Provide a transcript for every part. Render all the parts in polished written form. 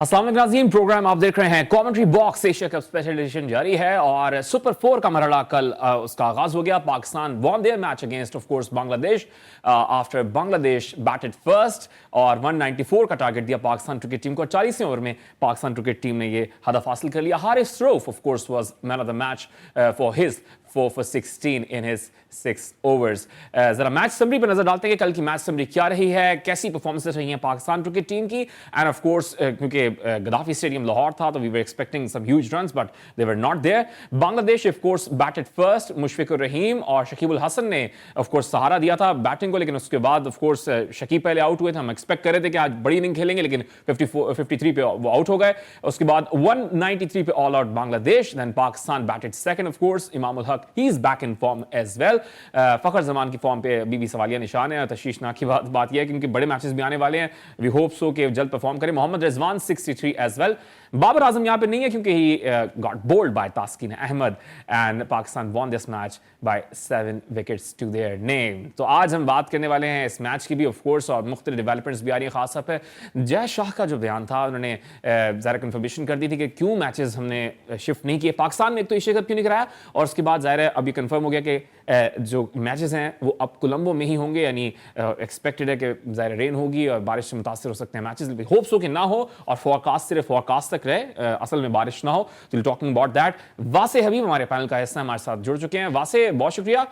अस्सलाम वालेकुम नाज़रीन, प्रोग्राम आप देख रहे हैं commentary box. Asia cup special edition जारी है और सुपर 4 का मरहला कल उसका आगाज हो गया। Pakistan won their match against of course Bangladesh after Bangladesh batted first और 194 का टारगेट दिया पाकिस्तान क्रिकेट टीम को। 40वें ओवर में पाकिस्तान क्रिकेट टीम ने ये हदफ हासिल कर लिया। Haris Rauf of course was man of the match for his 4 for 16 in his 6 overs। जरा मैच समरी पर नजर डालते हैं कि कल की मैच समरी क्या रही है, कैसी परफॉर्मेंसेस रही हैं पाकिस्तान क्रिकेट टीम की। एंड ऑफ कोर्स क्योंकि गद्दाफी स्टेडियम लाहौर था तो we were expecting some huge runs but they were not there. Bangladesh of course batted first. Mushfiqur Rahim और शकीबुल हसन ने ऑफ कोर्स सहारा दिया था बैटिंग को, लेकिन उसके बाद ऑफ कोर्स शकीब पहले आउट हुए थे। हम एक्सपेक्ट कर रहे थे कि आज बड़ी इनिंग खेलेंगे, लेकिन 53 पे वो आउट हो गए। उसके बाद 193 पे all out Bangladesh. Then Pakistan batted second of course. Imamul Haq he is back in form as well. Fakhar Zaman की फॉर्म पे अभी भी सवालिया निशान है। तशवीशनाक की बात यह है कि उनके बड़े मैचेस भी आने वाले हैं। वी होप सो कि जल्द परफॉर्म करें। Mohammad Rizwan 63 as well. बाबर आजम यहाँ पे नहीं है क्योंकि he got bowled by Taskin Ahmed and Pakistan won this match by 7 wickets to their name. तो आज हम बात करने वाले हैं इस मैच की भी ऑफ कोर्स, और मुख्तलिफ डेवलपमेंट्स भी आ रही हैं। खास तौर पर जय शाह का जो बयान था, उन्होंने ज़ाहिर कन्फर्मेशन कर दी थी कि क्यों मैचेस हमने शिफ्ट नहीं किए पाकिस्तान में, एक तो एशिया कप क्यों नहीं कराया, और उसके बाद ज़ाहिर है अभी कंफर्म हो गया कि जो मैचेस हैं वो अब कोलंबो में ही होंगे। यानी एक्सपेक्टेड है कि ज़ाहिर रेन होगी और बारिश से मुतासर हो सकते हैं मैचेस। होप्स हो कि ना हो और फोरकास्ट सिर्फ फोरकास्ट तक रहे, असल में बारिश ना हो। तो टॉकिंग अबाउट दैट, वासे हबीब हमारे पैनल का हिस्सा हमारे साथ जुड़ चुके हैं। वासे, बहुत शुक्रिया।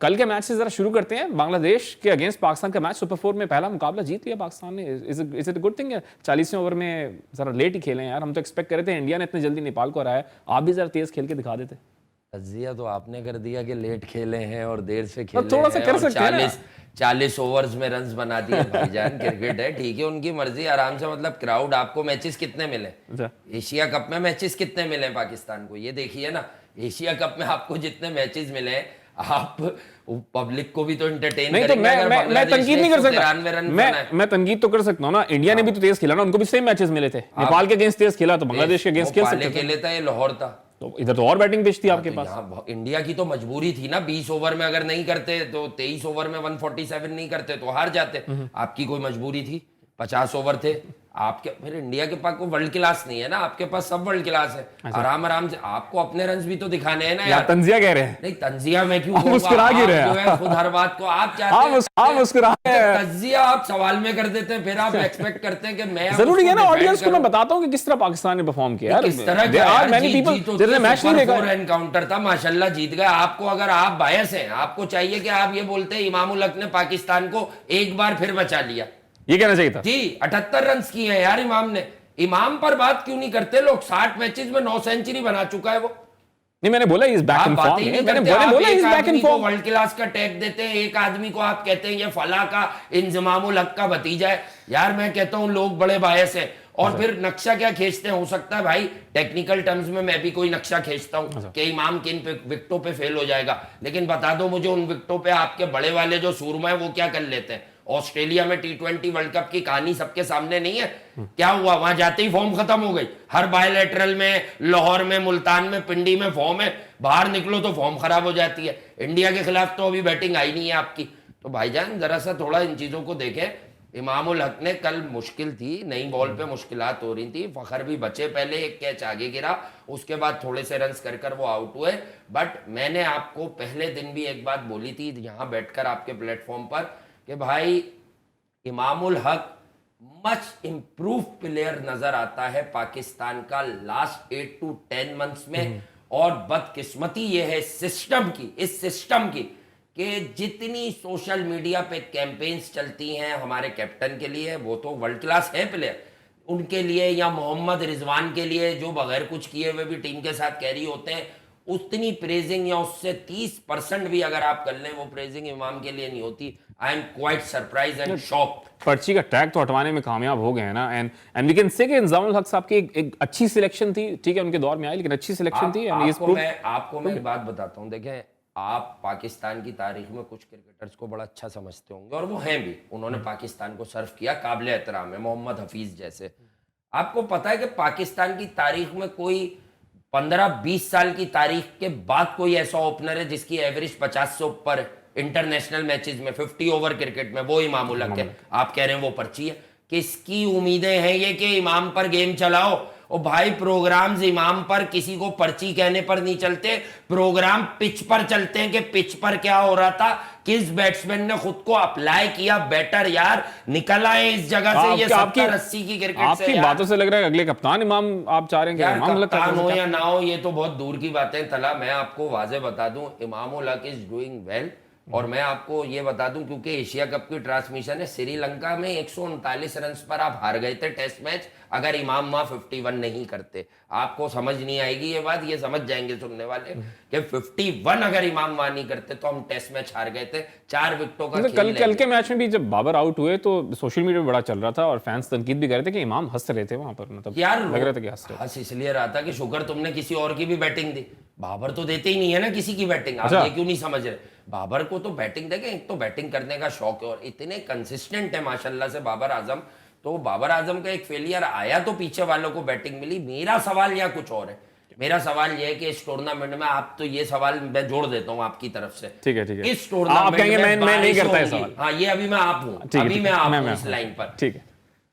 कल के मैच से जरा शुरू करते हैं। बांग्लादेश के अगेंस्ट पाकिस्तान का मैच, सुपर 4 में पहला मुकाबला जीत लिया पाकिस्तान ने। Is it good thing? 40वें ओवर में जरा लेट ही खेले यार। हम तो एक्सपेक्ट कर रहे थे इंडिया ने इतने जल्दी नेपाल को हराया, आप भी जरा तेज खेल के दिखा देते। तज्जिया तो आपने कर दिया कि लेट खेले हैं और देर से खेले थोड़ा सा हैं कर और सकते हैं 40 ओवर्स में रन्स बना दिए। भाईजान क्रिकेट है, ठीक है, उनकी मर्जी, आराम से। मतलब क्राउड, आपको मैचेस कितने मिले एशिया कप में? मैचेस कितने मिले पाकिस्तान को? ये देखिए ना, एशिया कप में आपको जितने मैचेस मिले हैं, आप पब्लिक को भी तो एंटरटेन नहीं, तो मैं तनकीद नहीं कर सकता। मैं तनकीद तो कर सकता हूँ ना। इंडिया ने भी तो तेज खेला ना, उनको भी सेम मैचेस मिले थे। नेपाल के अगेंस्ट तेज खेला तो बांग्लादेश के अगेंस्ट खेल सकते थे। खेले था, ये लाहौर था, तो इधर तो और बैटिंग पिच थी आपके पास। इंडिया की तो मजबूरी थी ना, 20 ओवर में अगर नहीं करते तो 23 ओवर में 147 नहीं करते तो हार जाते। आपकी कोई मजबूरी थी? 50 ओवर थे आपके। फिर इंडिया के पास कोई वर्ल्ड क्लास नहीं है ना, आपके पास सब वर्ल्ड क्लास है। अच्छा। आराम आराम से आपको अपने रन्स भी तो दिखाने हैं ना यार। तंजिया कह रहे हैं? नहीं, तंजिया में क्यों मुस्कुरा क्यों रहे हैं? खुद हर बात को आप चाहते हैं मुस्कुरा रहे हैं। तंजिया आप सवाल में कर देते हैं, फिर आप एक्सपेक्ट करते हैं कि मैं जरूरी है ना ऑडियंस को मैं बताता हूं कि किस तरह पाकिस्तान ने परफॉर्म किया। किस तरह मैच नहीं देखा, एनकाउंटर था, माशाल्लाह जीत गए। आपको अगर आप बायस हैं, आपको चाहिए कि आप ये बोलते हैं इमामुल हक ने पाकिस्तान को एक बार फिर बचा लिया, ये कहना चाहिए था जी। 78 रन किए हैं यार इमाम ने। इमाम पर बात क्यों नहीं करते लोग? 60 मैचेस में 9 सेंचुरी बना चुका है वो। नहीं, मैंने बोला इज बैक इन फॉर्म। मैंने बोला is back in form. World class का टैग देते हैं एक आदमी को, आप कहते हैं ये फला का इंजमामुल हक का भतीजा है। यार मैं कहता हूं लोग बड़े बायस हैं। और फिर नक्शा क्या खींचते हैं? हो सकता है भाई टेक्निकल टर्म्स में मैं भी कोई नक्शा खींचता हूं कि इमाम किन विकेटों पे फेल हो जाएगा, लेकिन बता दो मुझे उन विकेटों पे आपके बड़े वाले जो सूरमा है वो क्या कर लेते हैं। ऑस्ट्रेलिया में T20 वर्ल्ड कप की कहानी सबके सामने नहीं है? क्या हुआ वहां जाते ही फॉर्म खत्म हो गई। हर बायलैटरल में, लाहौर में, मुल्तान में, पिंडी में फॉर्म है, बाहर निकलो तो फॉर्म खराब हो जाती है। इंडिया के खिलाफ तो अभी बैटिंग आई नहीं है आपकी। तो भाईजान जरा सा थोड़ा इन चीजों को देखें। इमामुल हक ने कल मुश्किल थी, नई बॉल पे मुश्किलात हो रही थी। फखर भी बचे, पहले एक कैच आगे गिरा, उसके बाद थोड़े से रन्स कर वो आउट हुए। बट मैंने आपको पहले दिन भी एक बात बोली थी यहां बैठकर आपके प्लेटफॉर्म पर कि भाई Imamul Haq much improve player नजर आता है पाकिस्तान का लास्ट 8 to 10 मंथ्स में। और बदकिस्मती ये है सिस्टम की, इस सिस्टम की, कि जितनी सोशल मीडिया पे कैंपेन्स चलती हैं हमारे कैप्टन के लिए, वो तो वर्ल्ड क्लास है प्लेयर, उनके लिए या मोहम्मद रिजवान के लिए जो बगैर कुछ किए हुए भी टीम के साथ कैरी होते हैं, उतनी प्रेजिंग या उससे 30% भी अगर आप कर लें, वो प्रेजिंग इमाम के लिए नहीं होती। I am quite surprise and shocked. पर्ची का टैग तो हटवाने में कामयाब हो गए हैं ना। एंड वी कैन से कि इंजामुल हक साहब की एक अच्छी सिलेक्शन थी, ठीक है, उनके दौर में आई, लेकिन अच्छी सिलेक्शन थी। आपको मैं एक बात बताता हूं, देखें, आप पाकिस्तान की तारीख में कुछ क्रिकेटर्स को बड़ा अच्छा समझते होंगे और वो हैं भी, उन्होंने पाकिस्तान को सर्व किया, काबिल एहतराम है, मोहम्मद हफीज जैसे। आपको पता है कि पाकिस्तान की तारीख में कोई 15-20 साल की तारीख के बाद कोई ऐसा ओपनर है जिसकी एवरेज 50 से ऊपर इंटरनेशनल मैचेस में, 50 ओवर क्रिकेट में, वो इमामुल हक है। आप कह रहे हैं वो पर्ची है। किसकी उम्मीदें हैं ये कि इमाम पर गेम चलाओ? और भाई प्रोग्राम्स इमाम पर किसी को पर्ची कहने पर नहीं चलते, प्रोग्राम पिच पर चलते हैं कि पिच पर क्या हो रहा था, किस बैट्समैन ने खुद को अप्लाई किया बेटर। यार निकल आए इस जगह से, ये 70-80 की क्रिकेट से। आपकी बातों से लग रहा है अगले कप्तान इमाम आप चाह रहे हैं कि यार इमाम कप्तान हो या ना हो ये तो बहुत दूर की बातें। तला मैं आपको वाजे बता दूं, Imam ul Haq is doing well. और मैं आपको ये बता दूं, क्योंकि एशिया कप की ट्रांसमिशन है, श्रीलंका में 139 रन पर आप हार गए थे टेस्ट मैच, अगर इमाम वहां 51 नहीं करते। आपको समझ नहीं आएगी ये बात, ये समझ जाएंगे सुनने वाले कि 51 अगर इमाम वहां नहीं करते तो हम टेस्ट मैच हार गए थे। 4 विकेटों का कल के मैच में भी जब बाबर आउट हुए तो सोशल मीडिया में बड़ा चल रहा था और फैंस तनकीद भी कर रहे थे कि इमाम हंस रहे थे वहां पर, मतलब यार लग रहा था कि हंस रहे। हंस इसलिए रहा था कि शुक्र तुमने किसी और की भी बैटिंग दी, बाबर तो देते ही नहीं है ना किसी की बैटिंग। आप ये क्यों नहीं समझ रहे? बाबर को तो बैटिंग देखे, एक तो बैटिंग करने का शौक है और इतने कंसिस्टेंट है माशाल्लाह से बाबर आजम। तो बाबर आजम का एक फेलियर आया तो पीछे वालों को बैटिंग मिली। मेरा सवाल यहाँ कुछ और है। मेरा सवाल यह है कि इस टूर्नामेंट में, आप तो ये सवाल मैं जोड़ देता हूँ आपकी तरफ से, ठीक है इस टूर्नामेंट में मैं नहीं करता है सवाल। हाँ, ये अभी मैं आप हूँ, अभी मैं आप हूँ इस लाइन पर। ठीक है,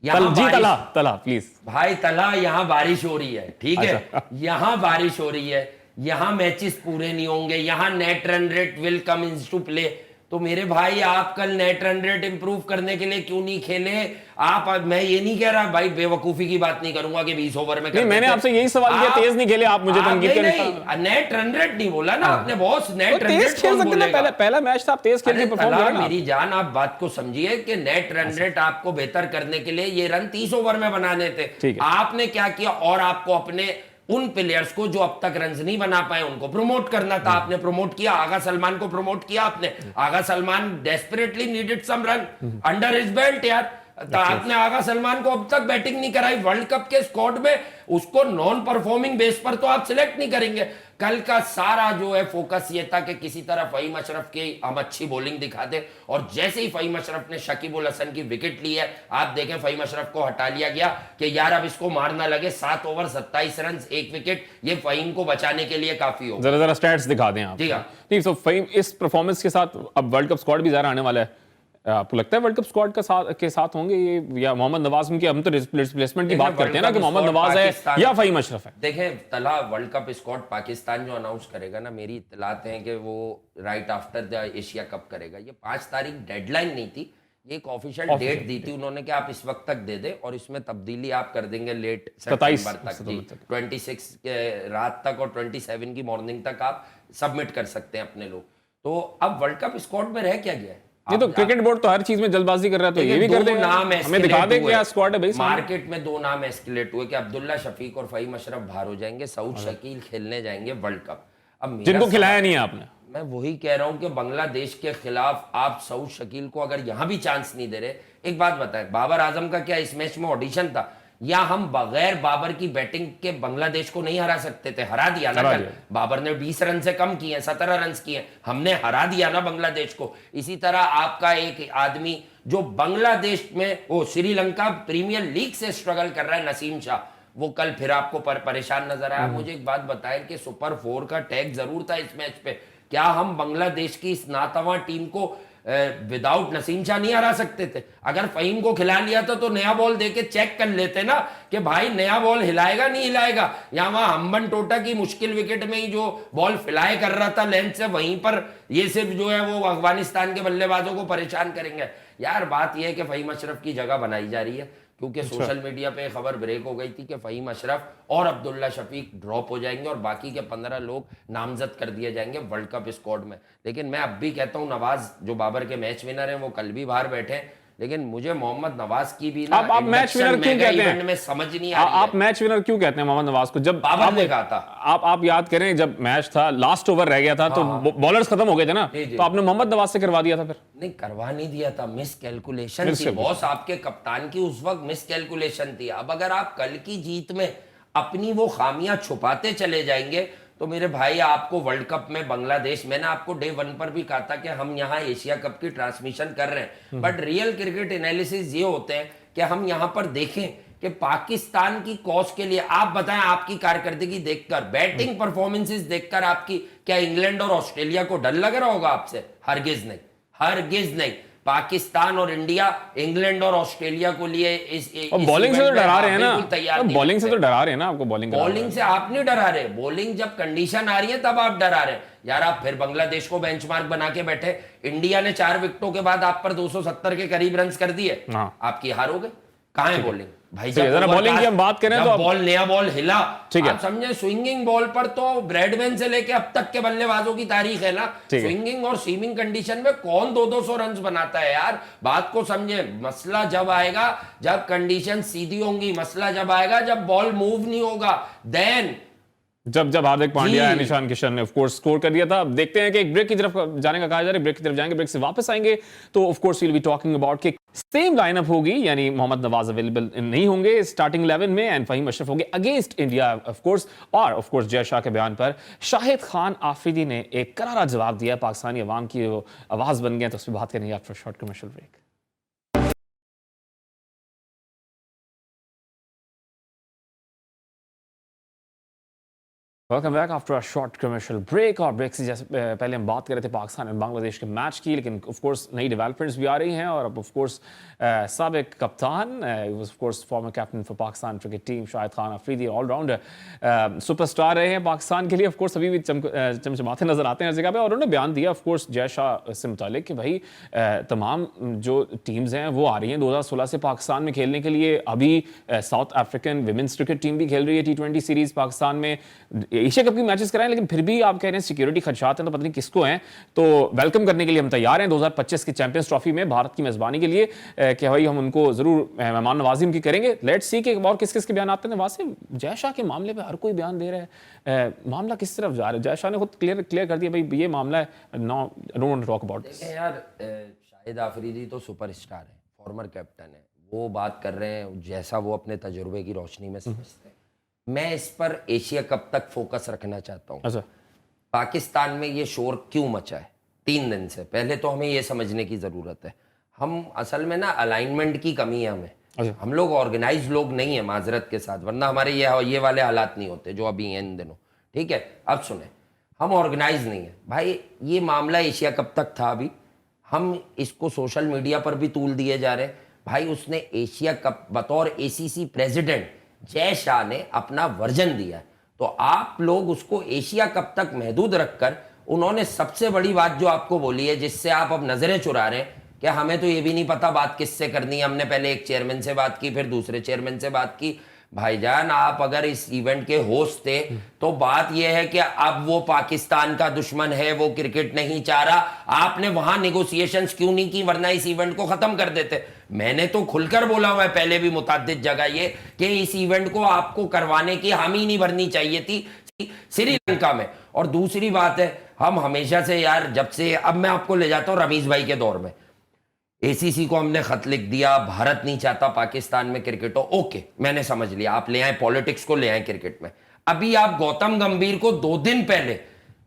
जी तला प्लीज भाई, तला यहाँ बारिश हो रही है, ठीक है, यहाँ बारिश हो रही है, यहाँ मैचेस पूरे नहीं होंगे, यहाँ net run rate will come into play. तो मेरे भाई आप कल नेट रन रेट इंप्रूव करने के लिए क्यों नहीं खेले आप? मैं ये नहीं कह रहा भाई, बेवकूफी की बात नहीं करूंगा कि 20 ओवर में नहीं, मैंने आपसे यही सवाल किया, तेज नहीं खेले आप, मुझे तनकीद कर रहे हैं। नेट रन रेट नहीं बोला ना आपने बॉस, नेट रन रेट खेल सकते ना, पहला मैच था, आप तेज खेल के परफॉर्म करें ना। मेरी जान आप बात को समझिए कि नेट रन रेट आपको बेहतर करने के लिए ये रन 30 ओवर में बनाने थे। आपने क्या किया, और आपको अपने उन प्लेयर्स को जो अब तक रन नहीं बना पाए उनको प्रमोट करना था। आपने प्रमोट किया, आगा सलमान को प्रमोट किया आपने। Agha Salman desperately needed some run under his belt यार। तो आपने आगा सलमान को अब तक बैटिंग नहीं कराई वर्ल्ड कप के स्क्वाड में, उसको नॉन परफॉर्मिंग बेस पर तो आप सिलेक्ट नहीं करेंगे। कल का सारा जो है फोकस ये था कि किसी तरह फहीम अशरफ की हम अच्छी बॉलिंग दिखा दे, और जैसे ही फहीम अशरफ ने शकीब उल हसन की विकेट ली है, आप देखें फहीम अशरफ को हटा लिया गया कि यार अब इसको मारना लगे। 7 ओवर 27 रन 1 विकेट, ये फहीम को बचाने के लिए काफी हो। जरा स्टैट्स दिखा दें आप। जी हाँ, नहीं तो फहीम इस परफॉर्मेंस के साथ अब वर्ल्ड कप स्क्वाड भी ज़्यादा आने वाला है, आपको लगता है वर्ल्ड कप स्क्वाड के साथ होंगे ये, या मोहम्मद नवाज उनकी, हम तो रिप्लेसमेंट की बात करते हैं ना कि मोहम्मद नवाज है या फहीम अशरफ है। देखें तला, वर्ल्ड कप स्क्वाड पाकिस्तान जो अनाउंस करेगा ना, मेरी इत्तलात हैं कि वो right after the Asia cup करेगा। ये 5 तारीख डेडलाइन नहीं थी, ये एक ऑफिशियल डेट दी थी उन्होंने कि आप इस वक्त तक दे दे और इसमें तब्दीली आप कर देंगे लेट सितंबर तक, 26 के रात तक और 27 की मॉर्निंग तक आप सबमिट कर सकते हैं अपने लोग। तो अब वर्ल्ड कप स्क्वाड में रह क्या गया है? ये तो क्रिकेट बोर्ड तो हर चीज में जल्दबाजी कर रहा है, तो ये भी कर देंगे, हमें दिखा देंगे क्या स्क्वाड है भाई। मार्केट में 2 नाम एस्केलेट हुए कि अब्दुल्ला शफीक और फहीम अशरफ बाहर हो जाएंगे, सऊद शकील खेलने जाएंगे वर्ल्ड कप। अब जिनको खिलाया नहीं है आपने। मैं वही कह रहा हूं कि बांग्लादेश के खिलाफ आप सऊद शकील को अगर यहां भी चांस नहीं दे रहे। एक बात बताएं, बाबर आजम का क्या इस मैच में ऑडिशन था, या हम बगैर बाबर की बैटिंग के बांग्लादेश को नहीं हरा सकते थे? हरा दिया ना कल। बाबर ने 20 रन से कम किए, 17 रन किए, हमने हरा दिया ना बांग्लादेश को। इसी तरह आपका एक आदमी जो बांग्लादेश में, वो श्रीलंका प्रीमियर लीग से स्ट्रगल कर रहा है, नसीम शाह, वो कल फिर आपको परेशान नजर आया। मुझे एक बात बताएं कि सुपर 4 का टैग जरूर था इस मैच पे। क्या हम बांग्लादेश की इस नातवा टीम को विदाउट नसीम शाह नहीं हरा सकते थे? अगर फहीम को खिला लिया था तो नया बॉल देके चेक कर लेते ना कि भाई नया बॉल हिलाएगा नहीं हिलाएगा। या वहां हम्बन टोटा की मुश्किल विकेट में ही जो बॉल फ्लाई कर रहा था लेंथ से, वहीं पर ये सिर्फ जो है वो अफगानिस्तान के बल्लेबाजों को परेशान करेंगे। यार बात यह है कि फहीम अशरफ की जगह बनाई जा रही है, क्योंकि सोशल मीडिया पे खबर ब्रेक हो गई थी कि फहीम अशरफ और अब्दुल्ला शफीक ड्रॉप हो जाएंगे और बाकी के 15 लोग नामजद कर दिए जाएंगे वर्ल्ड कप स्क्वाड में। लेकिन मैं अब भी कहता हूं, नवाज जो बाबर के मैच विनर हैं वो कल भी बाहर बैठे, लेकिन मुझे मोहम्मद नवाज की भी ना आप मैच विनर क्यों कहते हैं? में समझ नहीं आ रही आप मैच विनर क्यों कहते हैं मोहम्मद नवाज को? जब बाबर ने कहा था, आप याद करें जब मैच था, लास्ट ओवर रह गया था, तो बॉलर्स खत्म हो गए थे ना, तो आपने मोहम्मद नवाज से करवा दिया था। फिर नहीं करवा नहीं दिया था, मिस कैलकुलेशन थी बॉस, आपके कप्तान की उस वक्त मिस कैलकुलेशन थी। अब अगर आप कल की जीत में अपनी वो खामियां छुपाते चले जाएंगे तो मेरे भाई आपको वर्ल्ड कप में बांग्लादेश, मैंने आपको डे 1 पर भी कहा था कि हम यहाँ एशिया कप की ट्रांसमिशन कर रहे हैं, बट रियल क्रिकेट एनालिसिस ये होते हैं कि हम यहाँ पर देखें कि पाकिस्तान की कॉज के लिए, आप बताएं आपकी कारकर्दगी देखकर, बैटिंग परफॉर्मेंसेस देखकर आपकी, क्या इंग्लैंड और ऑस्ट्रेलिया को डर लग रहा होगा आपसे? हरगिज नहीं, हरगिज नहीं। पाकिस्तान और इंडिया इंग्लैंड और ऑस्ट्रेलिया को लिए और बॉलिंग से तो डरा रहे हैं ना, तैयार बॉलिंग से तो डरा रहे हैं ना आपको, बॉलिंग से आप नहीं डरा रहे, बॉलिंग जब कंडीशन आ रही है तब आप डरा रहे यार। आप फिर बांग्लादेश को बेंचमार्क बना के बैठे, इंडिया ने 4 विकेटों के बाद आप पर 270 के करीब रन कर दिए, आपकी हार हो गई। कहां है बॉलिंग भाई? जब बॉलिंग की हम बात करें तो बॉल नया बॉल हिला, ठीक है, आप समझे, स्विंगिंग बॉल पर तो ब्रैडमैन से लेके अब तक के बल्लेबाजों की तारीख है ना। स्विंगिंग और सीमिंग कंडीशन में कौन 200 रन बनाता है यार? बात को समझे। मसला जब आएगा जब कंडीशन सीधी होंगी, मसला जब आएगा जब बॉल मूव नहीं होगा, देन जब हार्दिक पांड्या या निशान किशन ने ऑफ कोर्स स्कोर कर दिया था। अब देखते हैं कि एक ब्रेक की तरफ जाने का कहा जा रहा है, ब्रेक की तरफ जाएंगे, ब्रेक से वापस आएंगे तो of course we will be talking about कि सेम लाइनअप होगी, यानी मोहम्मद नवाज अवेलेबल नहीं होंगे स्टार्टिंग 11 में एंड फहीम अशरफ होंगे अगेंस्ट इंडिया ऑफ कोर्स। और ऑफ कोर्स जय शाह के बयान पर शाहिद खान आफरीदी ने एक करारा जवाब दिया, पाकिस्तानी अवाम की आवाज बन गया, तो उस पर बात करेंगे after short commercial break. Welcome back after a short commercial break. और ब्रेक से जैसे पहले हम बात कर रहे थे पाकिस्तान और बांग्लादेश के मैच की, लेकिन ऑफ कोर्स नई डेवलपमेंट्स भी आ रही हैं। और अब ऑफ कोर्स साबिक कप्तान, of course former captain for Pakistan cricket team Shahid Khan Afridi allrounder superstar रहे हैं पाकिस्तान के लिए। ऑफ कोर्स अभी भी चमचमाते नजर आते हैं हर जगह पे। और उन्होंने बयान दिया ऑफ कोर्स जय शाह से मुतालिक कि भाई तमाम जो टीम्स हैं वो आ रही हैं 2016 से पाकिस्तान में खेलने के लिए। अभी south African women's cricket team भी खेल रही है T20 सीरीज पाकिस्तान में, एशिया कप की मैचेस कराएं, लेकिन फिर भी आप कह रहे हैं सिक्योरिटी खदशात हैं, तो पता नहीं किसको हैं। तो वेलकम करने के लिए हम तैयार हैं 2025 की चैंपियंस ट्रॉफी में भारत की मेजबानी के लिए कि भाई हम उनको जरूर मेहमान नवाजी उनकी करेंगे। लेट्स सी कि और किस किस के बयान आते हैं। वासिफ, जय शाह के मामले पे हर कोई बयान दे रहा है, मामला किस तरफ जा रहा है? जय शाह ने खुद क्लियर कर दिया भाई ये मामला है, no I don't want to talk about this. यार शाहिद आफरीदी तो सुपरस्टार है, फॉर्मर कैप्टन है, वो बात कर रहे हैं जैसा वो अपने तजुर्बे की रोशनी में समझते हैं। मैं इस पर एशिया कप तक फोकस रखना चाहता हूँ। अच्छा, पाकिस्तान में ये शोर क्यों मचा है 3 दिन से? पहले तो हमें ये समझने की जरूरत है, हम असल में ना अलाइनमेंट की कमी है हमें। अच्छा, हम लोग ऑर्गेनाइज लोग नहीं है माजरत के साथ, वरना हमारे ये वाले हालात नहीं होते जो अभी हैं इन दिनों। ठीक है, अब सुने, हम ऑर्गेनाइज नहीं है भाई। ये मामला एशिया कप तक था, अभी हम इसको सोशल मीडिया पर भी तूल दिए जा रहे हैं भाई। उसने एशिया कप बतौर ACC प्रेसिडेंट जय शाह ने अपना वर्जन दिया है, तो आप लोग उसको एशिया कप तक महदूद रखकर, उन्होंने सबसे बड़ी बात जो आपको बोली है जिससे आप अब नजरें चुरा रहे हैं कि हमें तो ये भी नहीं पता बात किससे करनी है, हमने पहले एक चेयरमैन से बात की, फिर दूसरे चेयरमैन से बात की। भाईजान, आप अगर इस इवेंट के होस्ट थे तो बात यह है कि अब वो पाकिस्तान का दुश्मन है, वो क्रिकेट नहीं चाह रहा, आपने वहां नेगोशिएशंस क्यों नहीं की? वरना इस इवेंट को खत्म कर देते। मैंने तो खुलकर बोला हुआ है पहले भी मुताद्दिद जगह ये कि इस इवेंट को आपको करवाने की हामी नहीं भरनी चाहिए थी श्रीलंका में। और दूसरी बात है, हम हमेशा से यार, जब से, अब मैं आपको ले जाता हूं रमीज भाई के दौर में, ACC को हमने खत लिख दिया, भारत नहीं चाहता पाकिस्तान में क्रिकेट हो, ओके मैंने समझ लिया, आप ले आए पॉलिटिक्स को, ले आए क्रिकेट में। अभी आप गौतम गंभीर को 2 दिन पहले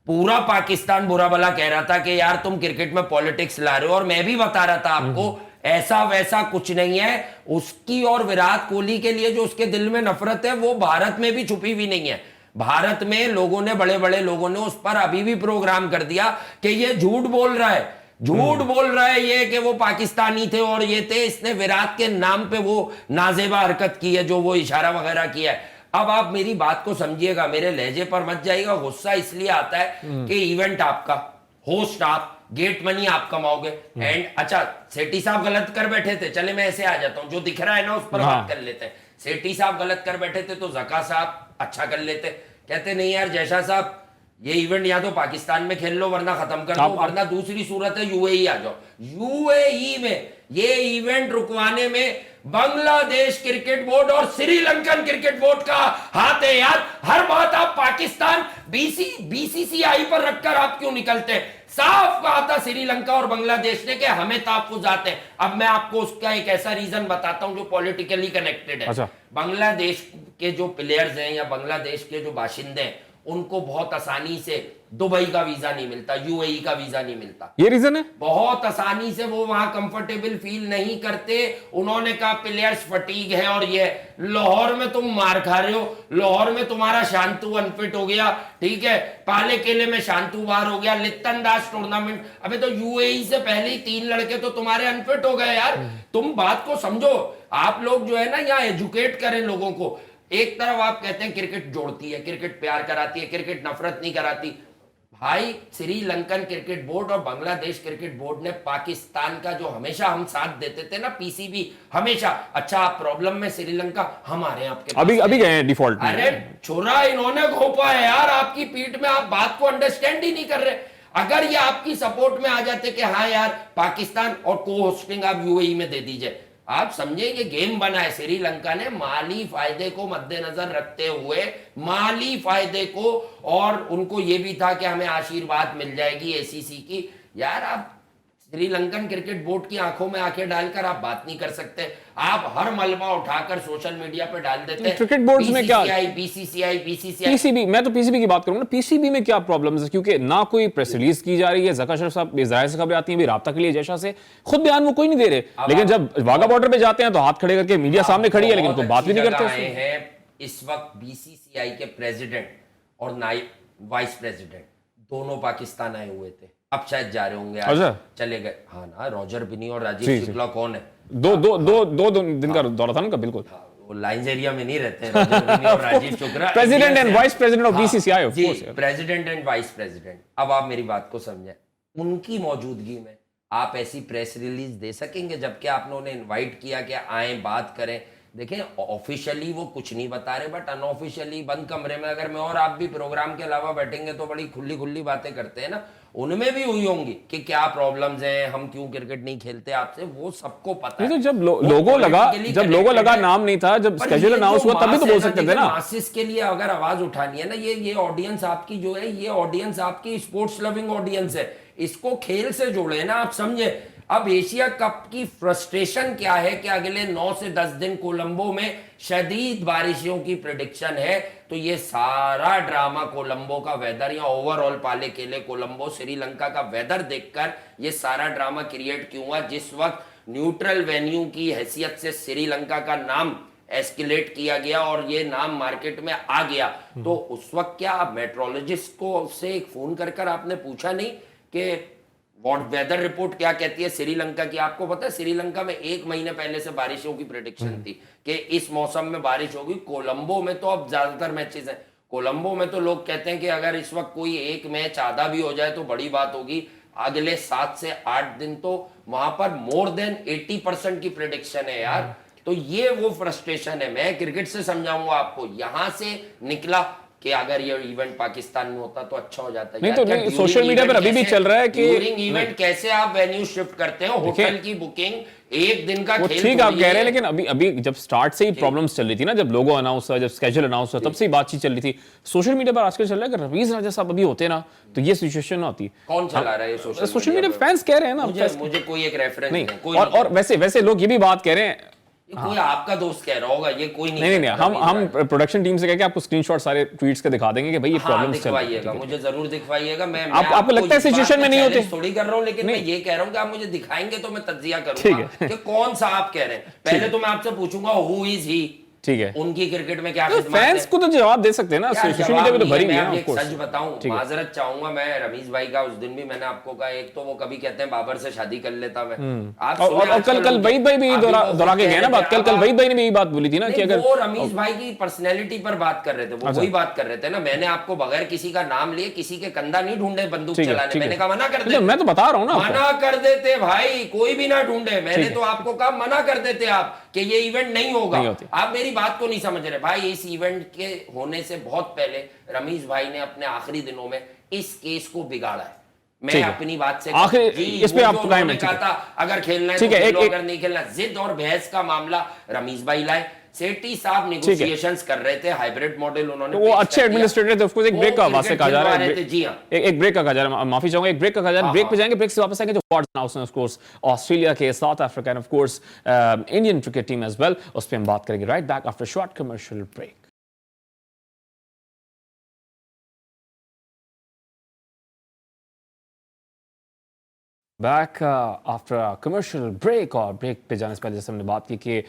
पूरा पाकिस्तान बुरा भला कह रहा था कि यार तुम क्रिकेट में पॉलिटिक्स ला रहे हो, और मैं भी बता रहा था आपको ऐसा वैसा कुछ नहीं है। उसकी और विराट कोहली के लिए जो उसके दिल में नफरत है वो भारत में भी छुपी हुई नहीं है। भारत में लोगों ने, बड़े बड़े लोगों ने उस पर अभी भी प्रोग्राम कर दिया कि ये झूठ बोल रहा है, झूठ बोल रहा है ये कि वो पाकिस्तानी थे और ये थे, इसने विराट के नाम पे वो नाजेबा हरकत की है, जो वो इशारा वगैरह किया है। अब आप मेरी बात को समझिएगा, मेरे लहजे पर मत जाइएगा। गुस्सा इसलिए आता है कि इवेंट आपका, होस्ट आप, गेट मनी आप कमाओगे। एंड अच्छा, सेठी साहब गलत कर बैठे थे, चले मैं ऐसे आ जाता हूं, जो दिख रहा है ना उस पर बात कर लेते हैं। सेठी साहब गलत कर बैठे थे तो जका साहब अच्छा कर लेते, कहते नहीं यार जयशाह साहब ये इवेंट या तो पाकिस्तान में खेल लो वरना खत्म कर दो, वरना दूसरी सूरत है UAE आ जाओ। UAE में ये इवेंट रुकवाने में बांग्लादेश क्रिकेट बोर्ड और श्रीलंकन क्रिकेट बोर्ड का हाथ है यार। हर बात आप पाकिस्तान BCCI पर रखकर आप क्यों निकलते हैं? साफ कहा था श्रीलंका और बांग्लादेश ने कि हमें तहफ्फुज़ात हैं। अब मैं आपको उसका एक ऐसा रीजन बताता हूं जो पॉलिटिकली कनेक्टेड है। अच्छा। बांग्लादेश के जो प्लेयर्स हैं या बांग्लादेश के जो बाशिंदे हैं, उनको बहुत आसानी से दुबई का वीजा नहीं मिलता, यूएई का वीजा नहीं मिलता। ये रीजन है? बहुत आसानी से वो वहां कंफर्टेबल फील नहीं करते। उन्होंने कहा प्लेयर्स फटीग है और ये लाहौर में तुम मार खा रहे हो, लाहौर में तुम्हारा शांतु अनफिट हो गया, ठीक है, पाले केले में शांतु बाहर हो गया, लिप्टन दास टूर्नामेंट, अबे तो यूएई से पहले ही 3 लड़के तो तुम्हारे अनफिट हो गए यार। तुम बात को समझो, आप लोग जो है ना यहाँ एजुकेट करें लोगों को। एक तरफ आप कहते हैं क्रिकेट जोड़ती है, क्रिकेट प्यार कराती है, क्रिकेट नफरत नहीं कराती। भाई श्रीलंकन क्रिकेट बोर्ड और बांग्लादेश क्रिकेट बोर्ड ने पाकिस्तान का जो हमेशा हम साथ देते थे ना, पीसीबी हमेशा, अच्छा आप प्रॉब्लम में श्रीलंका, हमारे आपके अभी गए हैं डिफॉल्ट में। अरे छोरा इन्होंने घोपा है यार आपकी पीठ में, आप बात को अंडरस्टैंड ही नहीं कर रहे। अगर ये आपकी सपोर्ट में आ जाते कि हाँ यार पाकिस्तान और को होस्टिंग आप यूएई में दे दीजिए, आप समझे ये गेम बना है। श्रीलंका ने माली फायदे को मद्देनजर रखते हुए, माली फायदे को, और उनको ये भी था कि हमें आशीर्वाद मिल जाएगी एसीसी की। यार आप श्रीलंकन क्रिकेट बोर्ड की आंखों में आंखें डालकर आप बात नहीं कर सकते। आप हर मलबा उठाकर सोशल मीडिया पे डाल देते हैं। क्रिकेट बोर्ड्स में क्या बीसीसीआई पीसीबी, मैं तो पीसीबी की बात करूंगा ना, पीसीबी में क्या प्रॉब्लम है? क्योंकि ना कोई प्रेस रिलीज की जा रही है, जका शरीफ साहब इजराइल से खबरें आती हैं, भी राब्ता के लिए जैसा से खुद बयान वो कोई नहीं दे रहे, लेकिन जब वाघा बॉर्डर पे जाते हैं तो हाथ खड़े करके मीडिया सामने खड़ी है, लेकिन कोई बात भी नहीं करते। आए हैं इस वक्त बीसीसीआई के प्रेसिडेंट और नाइब वाइस प्रेसिडेंट दोनों पाकिस्तान आए हुए थे, अब शायद जा रहे होंगे, आज चले गए। हाँ ना, रॉजर बिनी और राजीव शुक्ला कौन है? दो दिन का दौरा था उनका, बिल्कुल। वो लाइंस एरिया में नहीं रहते रॉजर बिनी और Rajiv Shukla, president and vice president of BCCI, of course, president and vice president. अब आप मेरी बात को समझें, उनकी मौजूदगी में आप ऐसी प्रेस रिलीज दे सकेंगे जबकि आपने उन्हें इन्वाइट किया कि आए बात करें? देखें, ऑफिशियली वो कुछ नहीं बता रहे, बट अनऑफिशियली बंद कमरे में अगर मैं और आप भी प्रोग्राम के अलावा बैठेंगे तो बड़ी खुली खुली बातें करते हैं ना, उनमें भी हुई होंगी कि क्या प्रॉब्लम्स हैं, हम क्यों क्रिकेट नहीं खेलते आपसे, वो सबको पता है। तो जब लोगो लगा नाम नहीं था, जब स्केड्यूल अनाउंस हुआ तभी तो बोल सकते थे ना। मासिस के लिए अगर आवाज उठानी है ना, ये ऑडियंस आपकी जो है, ये ऑडियंस आपकी स्पोर्ट्स लविंग ऑडियंस है, इसको खेल से जोड़े ना, आप समझे। अब एशिया कप की फ्रस्ट्रेशन क्या है कि अगले 9 से 10 दिन कोलंबो में शदीद बारिशों की प्रेडिक्शन है, तो ये सारा ड्रामा कोलंबो का वेदर या ओवरऑल पाले केले कोलंबो श्रीलंका का वेदर देखकर ये सारा ड्रामा क्रिएट क्यों हुआ? जिस वक्त न्यूट्रल वेन्यू की हैसियत से श्रीलंका का नाम एस्केलेट किया गया और ये नाम मार्केट में आ गया, तो उस वक्त क्या आप मेट्रोलॉजिस्ट को से एक फोन कर आपने पूछा नहीं कि वेदर रिपोर्ट क्या कहती है श्रीलंका की? आपको पता है श्रीलंका में 1 महीने पहले से बारिशों की प्रेडिक्शन थी कि इस मौसम में बारिश होगी। कोलंबो में तो अब ज्यादातर मैचेस हैं, कोलंबो में तो लोग कहते हैं कि अगर इस वक्त कोई एक मैच आधा भी हो जाए तो बड़ी बात होगी। अगले 7 से 8 दिन तो वहां पर मोर देन 80% की प्रेडिक्शन है यार। तो ये वो फ्रस्ट्रेशन है। मैं क्रिकेट से समझाऊंगा आपको, यहां से निकला कि अगर ये इवेंट पाकिस्तान में होता तो अच्छा हो जाता है। नहीं तो नहीं, सोशल मीडिया पर अभी भी चल रहा है कि ड्यूरिंग इवेंट कैसे आप वेन्यू शिफ्ट करते हो, होटल की बुकिंग, एक दिन का खेल, ठीक आप कह रहे हैं, लेकिन अभी जब स्टार्ट से ही प्रॉब्लम्स चल रही थी ना, जब लोगो अनाउंस हुआ, जब स्केड्यूल अनाउंस हुआ, तब से ही बातचीत चल रही थी। सोशल मीडिया पर आजकल चल रहा है कि रवीज राजा साहब अभी होते ना तो ये सिचुएशन ना होती। कौन चला रहा है सोशल मीडिया? फैंस कह रहे हैं ना, मुझे कोई एक रेफरेंस नहीं। और वैसे लोग ये भी बात कह रहे हैं, कोई आपका दोस्त कह रहा होगा, ये कोई नहीं, हम प्रोडक्शन टीम से कह के आपको स्क्रीनशॉट सारे ट्वीट्स के दिखा देंगे कि भाई ये प्रॉब्लम्स चल रही है। मुझे जरूर दिखवाइएगा। मैं आपको लगता है सिचुएशन में नहीं होते? थोड़ी कर रहा हूं, लेकिन मैं ये कह रहा हूं कि आप मुझे दिखाएंगे तो मैं तज्जिया करूंगा कि कौन सा आप कह रहे हैं। पहले तो मैं आपसे पूछूंगा हु इज ही, ठीक है, उनकी क्रिकेट में क्या फैंस को तो जवाब दे सकते हैं ना, सोशल मीडिया पे तो भरी हुई है। मैं सच बताऊं, माजरत चाहूंगा मैं रमीज भाई का, उस दिन भी मैंने आपको कहा, एक तो वो कभी कहते हैं बाबर से शादी कर लेता मैं, और कल वहीद भाई भी दोहरा के गए ना बात, कल वहीद भाई ने भी यही बात बोली थी ना कि अगर वो रमीज भाई की पर्सनैलिटी पर बात कर रहे थे, वो वही बात कर रहे थे ना। मैंने आपको बगैर किसी का नाम लिए किसी के कंधा नहीं ढूंढे बंदूक चलाने, मैंने कहा मना कर दे। मैं तो बता रहा हूँ ना, मना कर देते भाई, कोई भी ना ढूंढे। मैंने तो आपको कहा मना कर देते आप कि ये इवेंट नहीं होगा। आप मेरी बात को नहीं समझ रहे भाई। इस इवेंट के होने से बहुत पहले रमीज भाई ने अपने आखिरी दिनों में इस केस को बिगाड़ा है। मैं अपनी बात से इस पे आप कहा था अगर खेलना है तो खेलो, अगर नहीं खेलना, जिद और बहस का मामला रमीज भाई लाए। सेठी साहब नेगोशिएशंस कर रहे थे, हाइब्रिड मॉडल उन्होंने, तो वो अच्छे एडमिनिस्ट्रेटर थे। ऑफ कोर्स एक ब्रेक का वास्ते कहा जा रहा है, जी हां, एक ब्रेक का कहा जा रहा है, माफी चाहूंगा, एक ब्रेक का कहा जा रहा है। ब्रेक पे जाएंगे, ब्रेक से वापस आएंगे जो अवार्ड्स अनाउंस हैं, ऑफ कोर्स ऑस्ट्रेलिया के, South Africa and of course Indian cricket team as well, उस पे हम बात करेंगे। Right back after short commercial break. Back after commercial break, और ब्रेक पे जाने से पहले जैसे हमने बात की कि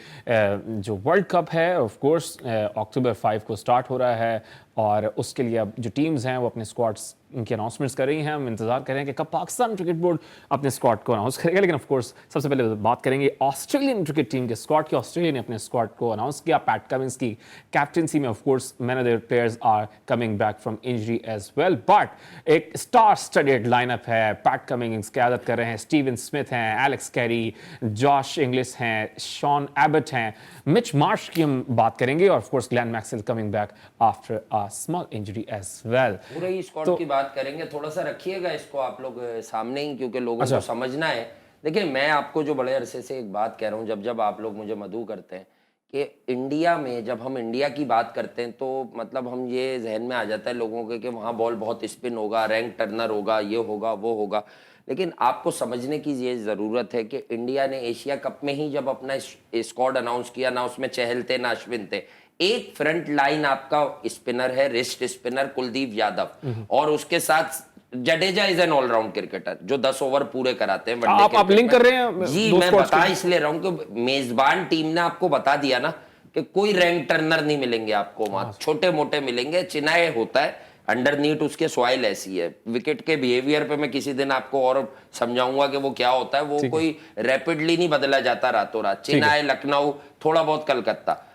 जो वर्ल्ड कप है ऑफ कोर्स अक्टूबर 5 को स्टार्ट हो रहा है, और उसके लिए अब जो टीम्स हैं वो अपने स्क्वाड्स इनकी अनाउंसमेंट्स कर रही हैं। हम इंतजार कर रहे हैं कि कब पाकिस्तान क्रिकेट बोर्ड अपने स्क्वाड को अनाउंस करेगा, लेकिन ऑफ कोर्स सबसे पहले बात करेंगे ऑस्ट्रेलियन क्रिकेट टीम के स्क्वाड की। ऑस्ट्रेलिया ने अपने स्क्वाड को अनाउंस किया। पैट कमिंस की कैप्टनसी में of course many of their players are coming back from injury as well, but एक स्टार स्टडेड लाइनअप है। पैट कमिंस क्यादत कर रहे हैं, स्टीवन स्मिथ हैं, एलेक्स कैरी, जॉश इंग्लिश हैं, शॉन एबट हैं, मिच मार्श की हम बात करेंगे, और of course Glenn Maxwell coming back after a small injury as well. पूरे ही स्क्वाड की बात करेंगे, थोड़ा सा रखिएगा इसको आप लोग सामने ही, क्योंकि लोगों को समझना है। देखिए, मैं आपको जो बड़े अरसे से एक बात कह रहा हूँ, जब जब आप लोग मुझे मदऊ करते हैं कि इंडिया में, जब हम इंडिया की बात करते हैं तो मतलब हम ये जहन में आ जाता है लोगों के कि वहाँ बॉल बहुत स्पिन होगा, रैंक टर्नर होगा, ये होगा वो होगा। लेकिन आपको समझने की ये ज़रूरत है कि इंडिया ने एशिया कप में ही जब अपना स्क्वाड अनाउंस किया, ना उसमें चहल थे ना अश्विन थे, एक फ्रंट लाइन आपका स्पिनर है, रिस्ट स्पिनर कुलदीप यादव, और उसके साथ Jadeja is an allround cricketer जो 10 ओवर पूरे कराते हैं वनडे आप लिंक कर रहे हैं जी। मैं बता इसलिए रहा हूं कि मेजबान टीम ने आपको बता दिया ना कि कोई रैंक टर्नर नहीं मिलेंगे आपको, वहां छोटे मोटे मिलेंगे। चिनाए होता है अंडरनीट, उसके सॉइल ऐसी है। विकेट के बिहेवियर पे मैं किसी दिन आपको और समझाऊंगा कि वो क्या होता है। वो कोई रैपिडली नहीं बदला जाता रातों रात। चिनाए, लखनऊ, थोड़ा बहुत कलकत्ता,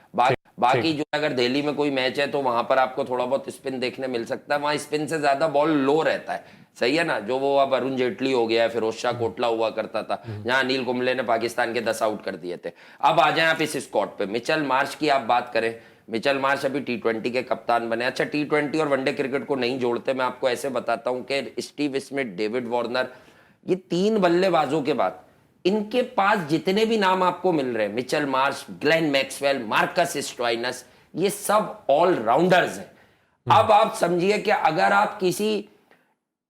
बाकी जो अगर दिल्ली में कोई मैच है तो वहां पर आपको थोड़ा बहुत स्पिन देखने मिल सकता है। वहां स्पिन से ज्यादा बॉल लो रहता है, सही है ना। जो वो अब अरुण जेटली हो गया, फिरोज शाह कोटला हुआ करता था, जहां अनिल कुंबले ने पाकिस्तान के 10 आउट कर दिए थे। अब आ जाए आप इस स्क्वाड पे। मिचेल मार्श की आप बात करें, मिचेल मार्श अभी T20 के कप्तान बने। अच्छा, T20 और वनडे क्रिकेट को नहीं जोड़ते, मैं आपको ऐसे बताता हूं कि स्टीव स्मिथ, डेविड वार्नर, ये 3 बल्लेबाजों के बाद इनके पास जितने भी नाम आपको मिल रहे हैं, Mitchell Marsh, Glenn Maxwell, Marcus Stoinis, ये सब ऑलराउंडर्स हैं। अब आप समझिए कि अगर आप किसी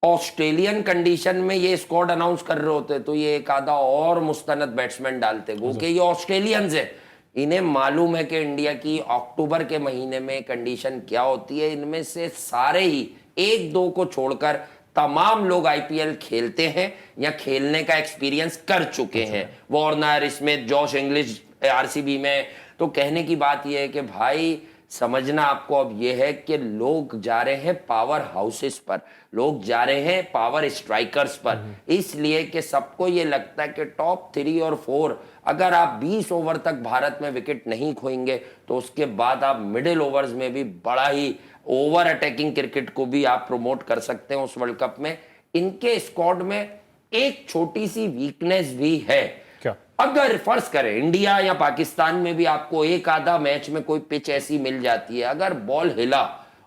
ऑस्ट्रेलियन कंडीशन में ये स्क्वाड अनाउंस कर रहे होते तो ये एक आधा और मुस्तनद बैट्समैन डालते, क्योंकि ये ऑस्ट्रेलियंस है। इन्हें मालूम है कि इंडिया की अक्टूबर के महीने में कंडीशन क्या होती है। इनमें से सारे ही, एक दो को छोड़कर, तमाम लोग आईपीएल खेलते हैं या खेलने का एक्सपीरियंस कर चुके हैं। Warner, Smith, Josh Inglis RCB में। तो कहने की बात यह है कि भाई समझना आपको अब यह है कि लोग जा रहे हैं पावर हाउसेस पर, लोग जा रहे हैं पावर स्ट्राइकर्स पर, इसलिए कि सबको यह लगता है कि टॉप 3 और 4 अगर आप 20 ओवर तक भारत में विकेट नहीं खोएंगे तो उसके बाद आप मिडिल ओवर्स में भी बड़ा ही ओवर अटैकिंग क्रिकेट को भी आप प्रमोट कर सकते हैं उस वर्ल्ड कप में। इनके स्क्वाड में एक छोटी सी वीकनेस भी है। क्या? अगर फर्ज करें इंडिया या पाकिस्तान में भी आपको एक आधा मैच में कोई पिच ऐसी मिल जाती है, अगर बॉल हिला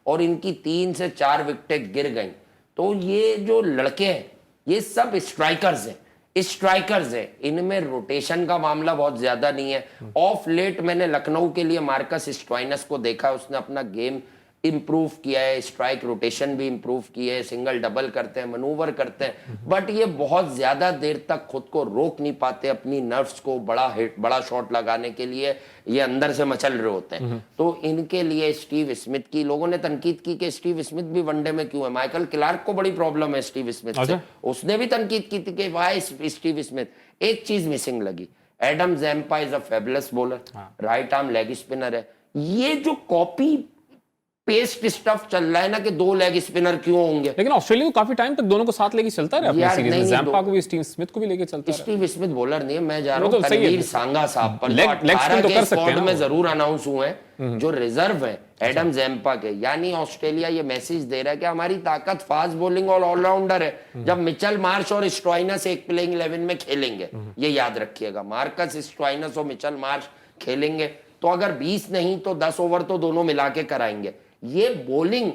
और इनकी 3 से 4 विकेटें गिर गई, तो ये जो लड़के हैं ये सब स्ट्राइकर्स हैं, स्ट्राइकर्स है। इनमें रोटेशन का मामला बहुत ज्यादा नहीं है। ऑफ लेट मैंने लखनऊ के लिए मार्कस स्टोइनिस को देखा, उसने अपना गेम इंप्रूव किया है, स्ट्राइक रोटेशन भी इंप्रूव की है, सिंगल डबल करते हैं, मनूवर करते हैं, बट ये बहुत ज्यादा देर तक खुद को रोक नहीं पाते अपनी नर्व्स को बड़ा शॉट लगाने के लिए। ये अंदर से मचल रहे होते हैं। तो इनके लिए स्टीव स्मिथ की लोगों ने तनकीद की कि स्टीव स्मिथ भी वनडे में क्यों है। माइकल क्लार्क को बड़ी प्रॉब्लम है स्टीव स्मिथ से, उसने भी तनकीद की थी कि वाई स्टीव स्मिथ। एक चीज मिसिंग लगी, Adam Zampa is a fabulous bowler, right arm leg spinner है। ये जो कॉपी पेस्ट स्टफ चल रहा है ना कि 2 लेग स्पिनर क्यों होंगे, लेकिन ऑस्ट्रेलिया को काफी टाइम तक दोनों को साथ लेके चलता रहा अपनी सीरीज में। ज़ैम्पा को भी स्टीव स्मिथ को भी लेके चलता रहा। स्टीव स्मिथ बॉलर नहीं है, मैं जा रहा हूं तनवीर सांगा साहब पर, जो 18 के स्क्वाड में जरूर अनाउंस हुए हैं, जो रिजर्व है एडम ज़ैम्पा के। यानी ऑस्ट्रेलिया ये मैसेज दे रहा है कि हमारी ताकत फास्ट बॉलिंग और ऑलराउंडर है। जब मिचेल मार्श और स्टोइनिस एक प्लेइंग 11 में खेलेंगे, ये याद रखिएगा, मार्कस स्टोइनिस और मिचेल मार्श खेलेंगे, तो अगर 20 नहीं तो 10 ओवर तो दोनों मिला के कराएंगे। ये बॉलिंग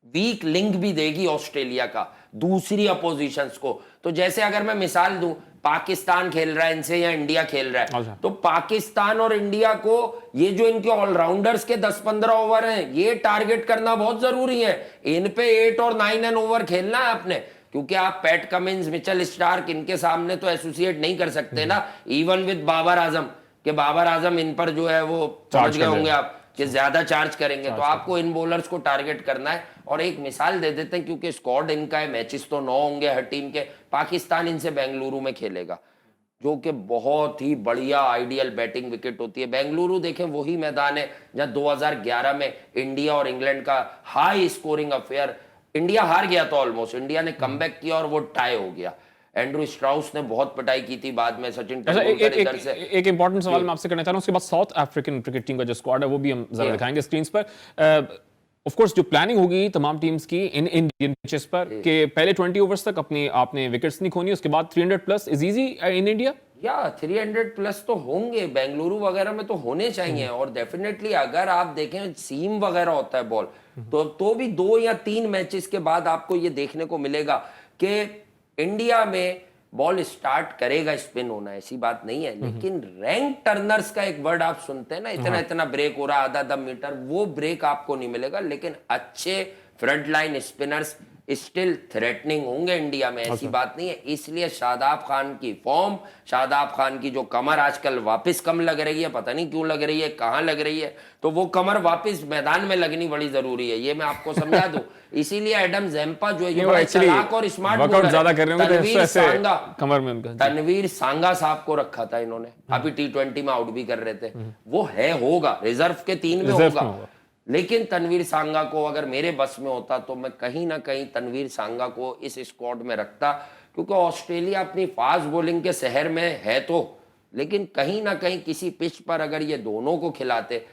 वीक लिंक भी देगी ऑस्ट्रेलिया का दूसरी अपोजिशंस को। तो जैसे अगर मैं मिसाल दूं, पाकिस्तान खेल रहा है इनसे या इंडिया खेल रहा है, तो पाकिस्तान और इंडिया को ये जो इनके ऑलराउंडर्स के 10-15 ओवर हैं, ये टारगेट करना बहुत जरूरी है। इन पे 8 और 9 एन ओवर खेलना है आपने, क्योंकि आप पैट कमिंस, मिचेल स्टार्क, इनके सामने तो एसोसिएट नहीं कर सकते ना। इवन विद बाबर आजम, कि बाबर आजम इन पर जो है वो समझ गए होंगे आप, कि ज्यादा चार्ज करेंगे, तो आपको इन बॉलर्स को टारगेट करना है। और एक मिसाल दे देते हैं, क्योंकि स्क्वाड इनका है, मैचेस तो 9 होंगे हर टीम के। पाकिस्तान इनसे बेंगलुरु में खेलेगा, जो कि बहुत ही बढ़िया आइडियल बैटिंग विकेट होती है। बेंगलुरु देखें वही मैदान है जहां 2011 में इंडिया और इंग्लैंड का हाई स्कोरिंग अफेयर, इंडिया हार गया था ऑलमोस्ट, इंडिया ने कमबैक किया और वो टाई हो गया। एंड्रू स्ट्राउस ने बहुत पिटाई की थी बाद में, सचिन तेंदुलकर इधर से। एक इंपॉर्टेंट सवाल मैं आपसे करना चाह रहा हूं, उसके बाद साउथ अफ्रीकन क्रिकेट टीम का जो स्क्वाड है वो भी हम जरा दिखाएंगे स्क्रीन्स पर। ऑफ कोर्स जो प्लानिंग होगी तमाम टीम्स की इन इंडियन पिचेस पर कि पहले 20 ओवर्स तक अपनी आपने विकेट्स नहीं खोनी, उसके बाद 300 plus is easy in India. या 300 प्लस तो होंगे, बेंगलुरु वगैरह में तो होने चाहिए। और डेफिनेटली अगर आप देखें सीम वगैरह होता है बॉल, तो भी 2 या 3 मैचेस के बाद आपको ये देखने को मिलेगा कि इंडिया में बॉल स्टार्ट करेगा स्पिन होना, ऐसी बात नहीं है। लेकिन रैंक टर्नर्स का एक वर्ड आप सुनते हैं ना, इतना इतना ब्रेक हो रहा, आधा मीटर, वो ब्रेक आपको नहीं मिलेगा। लेकिन अच्छे front line spinners still threatening होंगे इंडिया में, ऐसी बात नहीं है। इसलिए शादाब खान की फॉर्म, शादाब खान की जो कमर आजकल वापस कम लग रही है, पता नहीं क्यों लग रही है, कहां लग रही है, तो वो कमर वापस मैदान में लगनी बड़ी जरूरी है, ये मैं आपको समझा दूं। इसीलिए एडम ज़ेम्पा जो है ये बड़ा चालाक और स्मार्ट वर्कआउट ज्यादा कर रहे होंगे तो ऐसे कमर में उनका तनवीर सांगा साहब को रखा था इन्होंने, अभी T20 में आउट भी कर रहे थे। वो है, होगा रिजर्व के 3 में होगा। लेकिन तनवीर सांगा को अगर मेरे बस में होता तो मैं कहीं ना कहीं तनवीर सांगा को इस स्क्वाड में रखता, क्योंकि ऑस्ट्रेलिया अपनी फास्ट बॉलिंग के शहर में है तो, लेकिन कहीं ना कहीं किसी पिच पर अगर ये दोनों को खिलाते,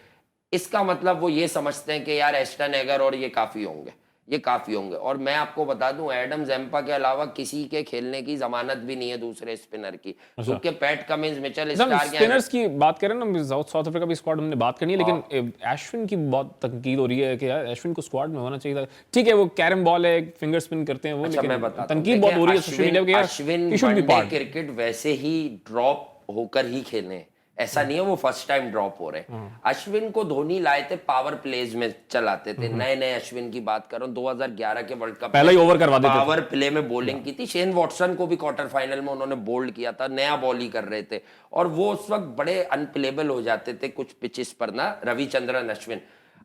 इसका मतलब वो ये समझते हैं कि यार एस्टन एगर और ये काफी होंगे, ये काफी होंगे। और मैं आपको बता दूं एडम ज़ेम्पा के अलावा किसी के खेलने की जमानत भी नहीं है दूसरे स्पिनर की, क्योंकि PAT Cummins, Mitchell Starc, spinners की बात करें ना, साउथ अफ्रीका भी स्क्वाड हमने बात करनी है, लेकिन अश्विन की बहुत तंकीद हो रही है कि यार अश्विन को स्क्वाड में होना चाहिए था। ठीक है वो कैरम बॉल है, फिंगर स्पिन करते हैं वो, लेकिन तंकीद बहुत हो रही है सोशल मीडिया पे। अश्विन वनडे क्रिकेट वैसे ही ड्रॉप होकर ही खेले, ऐसा नहीं है वो फर्स्ट टाइम ड्रॉप हो रहे हैं। अश्विन को धोनी लाए थे, पावर प्लेज में चलाते थे, नए नए अश्विन की बात कर रहा हूं, 2011 के वर्ल्ड कप पहले ही ओवर करवा देते थे, पावर प्ले में बॉलिंग की थी। शेन वॉटसन को भी क्वार्टर फाइनल में उन्होंने बोल्ड किया था, नया बॉल ही कर रहे थे, और वो उस वक्त बड़े अनप्लेबल हो जाते थे कुछ पिचेस पर ना, रविचंद्रन अश्विन।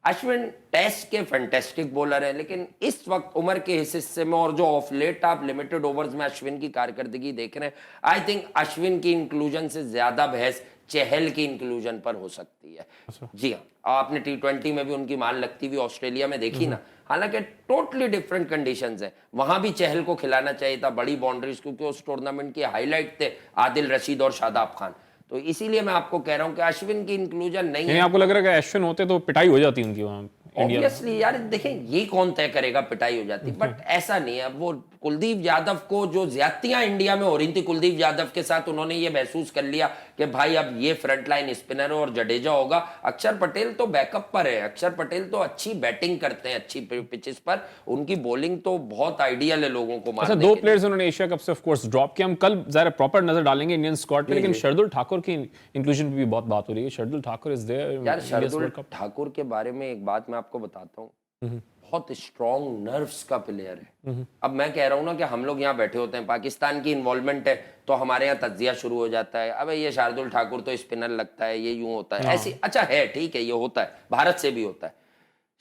अश्विन टेस्ट के फैंटास्टिक बॉलर है, लेकिन इस वक्त उम्र के हिस्से में और जो ऑफ लेट आप लिमिटेड ओवर्स में अश्विन की कारकर्दगी देख रहे हैं, आई थिंक अश्विन की इंक्लूजन से ज्यादा बहस चहल की इंक्लूजन पर हो सकती है। जी हाँ, आपने T20 में भी उनकी मान लगती हुई ऑस्ट्रेलिया में देखी ना, हालांकि टोटली डिफरेंट कंडीशंस हैं, वहां भी चहल को खिलाना चाहिए था बड़ी बाउंड्रीज, क्योंकि उस टूर्नामेंट के हाईलाइट थे आदिल रशीद और शादाब खान। तो इसीलिए मैं आपको कह रहा हूं कि अश्विन की इंक्लूजन नहीं है। आपको लग रहा है कि अश्विन होते तो पिटाई हो जाती उनकी वहां? ऑब्वियसली यार देखें, ये कौन तय करेगा पिटाई हो जाती, बट ऐसा नहीं है। वो कुलदीप यादव को जो ज्यादतियां इंडिया में हो रही थी, कुलदीप यादव के साथ उन्होंने ये महसूस कर लिया कि भाई अब ये फ्रंट लाइन स्पिनर और जडेजा होगा। अक्षर पटेल तो बैकअप पर है, अक्षर पटेल तो अच्छी बैटिंग करते हैं अच्छी पिचेस पर, उनकी बॉलिंग तो बहुत आइडियल है लोगों को मारने। 2 प्लेयर्स उन्होंने एशिया कप से ऑफ कोर्स ड्रॉप किया, हम कल जरा प्रॉपर नजर डालेंगे इंडियन स्क्वाड पे, लेकिन शार्दुल ठाकुर की इंक्लूजन पे भी बहुत बात हो रही है। शार्दुल ठाकुर इज देयर यार, शार्दुल ठाकुर के बारे में एक बात मैं आपको बताता हूँ, बहुत स्ट्रॉन्ग नर्व्स का प्लेयर है। अब मैं कह रहा हूं ना कि हम लोग यहाँ बैठे होते हैं, पाकिस्तान की इन्वॉल्वमेंट है तो हमारे यहाँ तज्जिया शुरू हो जाता है, अबे ये शार्दुल ठाकुर तो स्पिनर लगता है, ये यूं होता है, ऐसी। अच्छा है, ठीक है, ये होता है, भारत से भी होता है।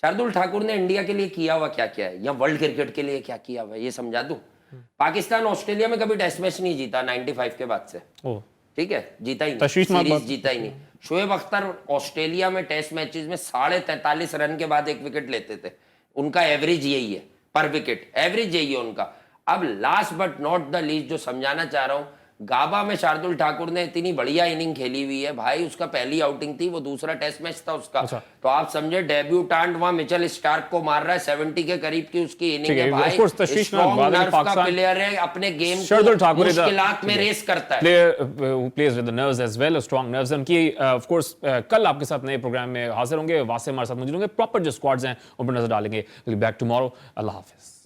शार्दुल ठाकुर ने इंडिया के लिए किया हुआ क्या क्या है, या वर्ल्ड क्रिकेट के लिए क्या किया हुआ है, ये समझा दूं। पाकिस्तान ऑस्ट्रेलिया में कभी टेस्ट मैच नहीं जीता 95 के बाद से, ठीक है, जीता ही नहीं, सीरीज जीता ही नहीं। शोएब अख्तर ऑस्ट्रेलिया में टेस्ट मैचेस में 43.5 रन के बाद 1 विकेट लेते थे, उनका एवरेज यही है, पर विकेट एवरेज यही है उनका। अब last but not the least जो समझाना चाह रहा हूं, गाबा में शार्दुल ठाकुर ने इतनी बढ़िया इनिंग खेली हुई है भाई, उसका पहली आउटिंग थी, वो दूसरा टेस्ट मैच था उसका। तो आप समझे डेब्यूटांट वहां मिचेल स्टार्क को मार रहा है, 70 के करीब की उसकी इनिंग है भाई, स्ट्रॉन्ग नर्व का प्लेयर है, अपने गेम को मुश्किलात में रेस करता है, player who plays with the nerves as well, strong nerves. उनकी ऑफ कोर्स कल आपके साथ नए प्रोग्राम में हाजिर होंगे, वासे हमारे साथ मौजूद होंगे, प्रॉपर जो स्क्वाड्स हैं उन पर नजर डालेंगे। Will be back tomorrow. Allah Hafiz.